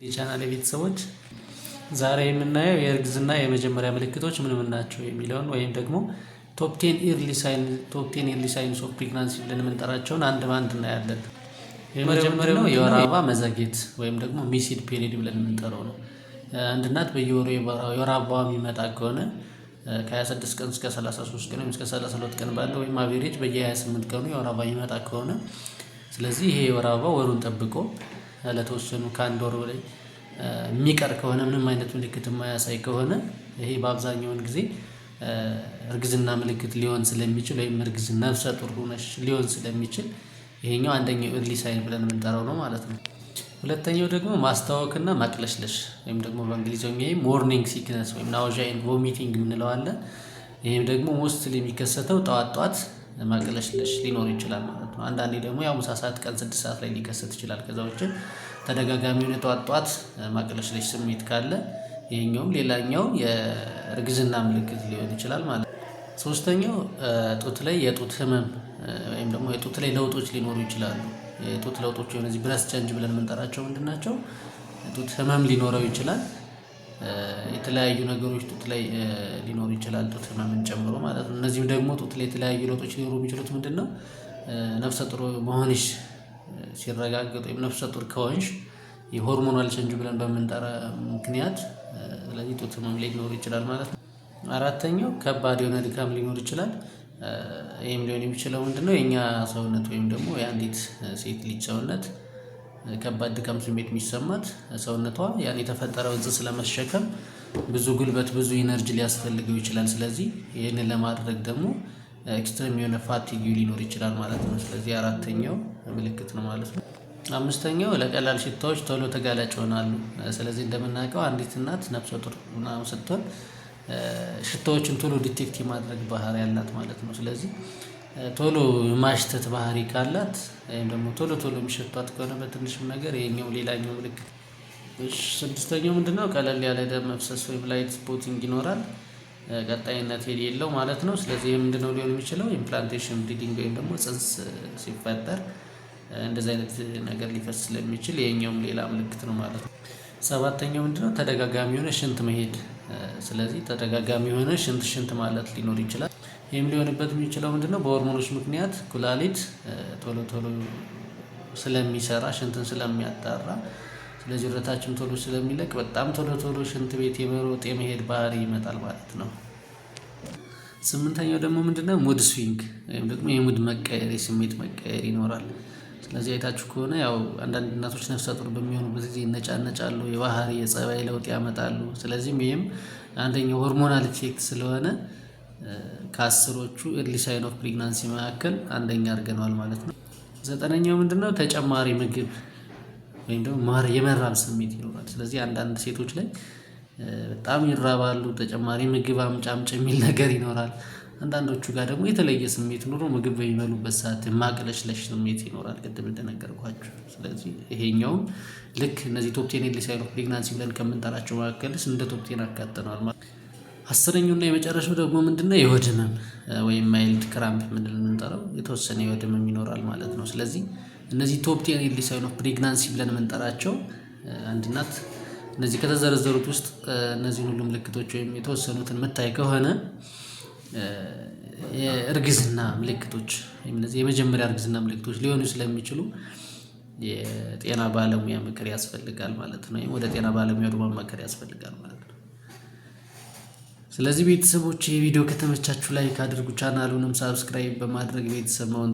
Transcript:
የቻናሌ ቤተሰቦች ዛሬ የምናየው የእርግዝና የመጀመሪያ ምልክቶች ምን ምን ናቸው የሚለውን ወይም ደግሞ ቶፕ 10 ኤርሊ ሳይንስ ኦፍ ፕሬግናንሲ ብለን የምንጠራቸውን አንድ በአንድ እናያለን። የመጀመሪያው የወር አበባ መዘግየት ወይም ደግሞ ሚስድ ፔሪድ ብለን የምንጠራው ነው። አንድ እናት በየወሩ የወር አበባዋ የሚመጣ ከሆነ ከ26 ቀን እስከ 33 ቀን ወይም እስከ 32 ቀን ባለው ወይም አቬሬጅ በየ28 ቀኑ የወር አበባ ይመጣ ከሆነ ስለዚህ ይሄ የወር አበባ ወሩን ጠብቆ ለተወሰኑ ከአንድ ወር በላይ የሚቀር ከሆነ ምንም አይነት ምልክት የማያሳይ ከሆነ ይሄ በአብዛኛውን ጊዜ እርግዝና ምልክት ሊሆን ስለሚችል ወይም እርግዝና ነፍሰ ጡር ሆነሽ ሊሆን ስለሚችል ይሄኛው አንደኛው ኤርሊ ሳይን ብለን የምንጠራው ነው ማለት ነው። ሁለተኛው ደግሞ ማስታወክና ማቅለሽለሽ ወይም ደግሞ በእንግሊዝኛ ሞርኒንግ ሲክነስ ወይም ናውዣ ኤንድ ቮሚቲንግ የምንለው አለ። ይሄም ደግሞ ሞስትሊ የሚከሰተው ጠዋት ማቅለሽለሽ ሊኖር ይችላል ማለት ነው። አንዳንዴ ደግሞ ያው ምሳ ሰዓት ቀን 6 ሰዓት ላይ ሊከሰት ይችላል። ከዛ ውጭ ተደጋጋሚ የሆነ ጠዋት ማቅለሽለሽ ስሜት ካለ ይሄኛውም ሌላኛው የእርግዝና ምልክት ሊሆን ይችላል ማለት ነው። ሶስተኛው ጡት ላይ የጡት ህመም ወይም ደግሞ የጡት ላይ ለውጦች ሊኖሩ ይችላሉ። የጡት ለውጦች የሆነ እዚህ ብረስት ቼንጅ ብለን የምንጠራቸው ምንድናቸው? ጡት ህመም ሊኖረው ይችላል። የተለያዩ ነገሮች ጡት ላይ ሊኖሩ ይችላል፣ ጡት ህመምን ጨምሮ ማለት ነው። እነዚህም ደግሞ ጡት ላይ የተለያዩ ለውጦች ሊኖሩ የሚችሉት ምንድነው? ነፍሰ ጡር መሆንሽ ሲረጋገጥ ወይም ነፍሰ ጡር ከሆንሽ የሆርሞናል ቼንጅ ብለን በምንጠራ ምክንያት ስለዚህ ጡት ህመም ሊኖር ይችላል ማለት ነው። አራተኛው ከባድ የሆነ ድካም ሊኖር ይችላል። ይህም ሊሆን የሚችለው ምንድነው? የኛ ሰውነት ወይም ደግሞ የአንዲት ሴት ልጅ ሰውነት ከባድ ድካም ስሜት የሚሰማት ሰውነቷ ያን የተፈጠረውን ጽንስ ለመሸከም ብዙ ጉልበት ብዙ ኢነርጂ ሊያስፈልገው ይችላል። ስለዚህ ይህንን ለማድረግ ደግሞ ኤክስትሪም የሆነ ፋቲግ ሊኖር ይችላል ማለት ነው። ስለዚህ አራተኛው ምልክት ነው ማለት ነው። አምስተኛው ለቀላል ሽታዎች ቶሎ ተጋላጭ ይሆናሉ። ስለዚህ እንደምናውቀው አንዲት እናት ነፍሰ ጡር ምናምን ስትሆን ሽታዎችን ቶሎ ዲቴክት የማድረግ ባህሪ ያላት ማለት ነው። ስለዚህ ቶሎ የማሽተት ባህሪ ካላት ወይም ደግሞ ቶሎ የሚሸቷት ከሆነ በትንሽም ነገር ይሄኛው ሌላኛው ምልክት። ስድስተኛው ምንድነው? ቀለል ያለ ደም መፍሰስ ወይም ላይት ስፖቲንግ ይኖራል፣ ቀጣይነት የሌለው ማለት ነው። ስለዚህ ምንድነው ሊሆን የሚችለው? ኢምፕላንቴሽን ብሊዲንግ ወይም ደግሞ ጽንስ ሲፈጠር እንደዚህ አይነት ነገር ሊፈስ ስለሚችል ይሄኛውም ሌላ ምልክት ነው ማለት ነው። ሰባተኛው ምንድነው? ተደጋጋሚ የሆነ ሽንት መሄድ። ስለዚህ ተደጋጋሚ የሆነ ሽንት ማለት ሊኖር ይችላል። ይህም ሊሆንበት የሚችለው ምንድነው? በሆርሞኖች ምክንያት ኩላሊት ቶሎ ስለሚሰራ ሽንትን ስለሚያጣራ ስለዚህ ወደታችም ቶሎ ስለሚለቅ በጣም ቶሎ ሽንት ቤት የመሮጥ የመሄድ ባህሪ ይመጣል ማለት ነው። ስምንተኛው ደግሞ ምንድነው? ሙድ ስዊንግ ወይም ደግሞ የሙድ መቀየር፣ የስሜት መቀየር ይኖራል። ስለዚህ አይታችሁ ከሆነ ያው አንዳንድ እናቶች ነፍሰ ጡር በሚሆኑበት ጊዜ ይነጫነጫሉ፣ የባህሪ የጸባይ ለውጥ ያመጣሉ። ስለዚህም ይህም አንደኛው ሆርሞናል ኢፌክት ስለሆነ ከአስሮቹ ኤርሊ ሳይን ኦፍ ፕሬግናንሲ መካከል አንደኛ አድርገነዋል ማለት ነው። ዘጠነኛው ምንድነው? ተጨማሪ ምግብ ወይም ደግሞ የመራብ ስሜት ይኖራል። ስለዚህ አንዳንድ ሴቶች ላይ በጣም ይራባሉ፣ ተጨማሪ ምግብ አምጪ የሚል ነገር ይኖራል። አንዳንዶቹ ጋር ደግሞ የተለየ ስሜት ኑሮ ምግብ በሚበሉበት ሰዓት ማቅለሽለሽ ስሜት ይኖራል፣ ቅድም እንደነገርኳችሁ። ስለዚህ ይሄኛውም ልክ እነዚህ ቶፕ 10 ኤርሊ ሳይን ኦፍ ፕሬግናንሲ ብለን ከምንጠራቸው መካከልስ እንደ ቶፕ 10 አካተነዋል ማለት ነው። አስረኛውና የመጨረሻው ደግሞ ምንድነው? የሆድ ህመም ወይም ማይልድ ክራምፕ የምንጠራው የተወሰነ የሆድ ህመም ይኖራል ማለት ነው። ስለዚህ እነዚህ ቶፕ 10 ኤርሊ ሳይን ኦፍ ፕሬግናንሲ ብለን የምንጠራቸው አንድ እናት እነዚህ ከተዘረዘሩት ውስጥ እነዚህን ሁሉ ምልክቶች ወይም የተወሰኑትን የምታይ ከሆነ የእርግዝና ምልክቶች ወይም እነዚህ የመጀመሪያ እርግዝና ምልክቶች ሊሆኑ ስለሚችሉ የጤና ባለሙያ ምክር ያስፈልጋል ማለት ነው። ወደ ጤና ባለሙያ ማማከር ያስፈልጋል ማለት ነው። ስለዚህ ቤተሰቦች የቪዲዮ ከተመቻችሁ ላይክ አድርጉ፣ ቻናሉንም ሳብስክራይብ በማድረግ ቤተሰብ